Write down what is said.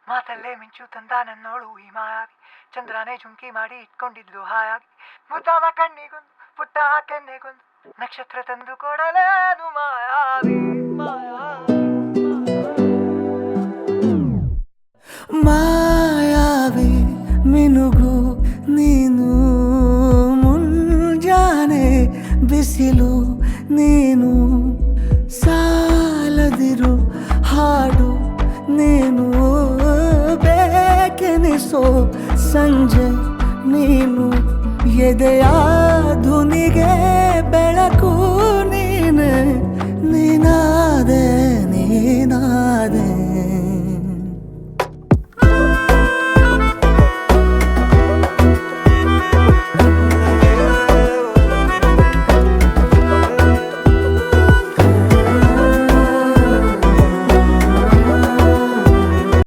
ಮಾತಲ್ಲೇ ಮಿಂಚು ತಂದ ನನ್ನೋಳು ಈ ಮಾಯಾವಿ ಚಂದ್ರನೇ ಜುಂಕಿ ಮಾಡಿ ಇಟ್ಕೊಂಡಿದ್ಲು ಹಾಯಾಗಿ ಮುದ್ದಾದ ಕಣ್ಣಿಗೊಂದು ಪುಟ್ಟ ಕೆನ್ನೆಗೊಂದು ನಕ್ಷತ್ರ ತಂದು ಕೊಡಲೇನು ಮಾಯಾವಿ ಮಾಯಾವಿ ಮಿನುಗು ನೀನು ಮುಂಜಾನೆ ಬಿಸಿಲು ನೀನು ಸಾಲದಿರು ಹಾಡು ನೀನು ಬೇಕೆನಿಸೋ ಸಂಜೆ ನೀನು ಎದೆಯ ಧುನಿಗೆ ಬೆಳಕು ನೀನೆ ನೀನಾದೆ ನೀನಾದೆ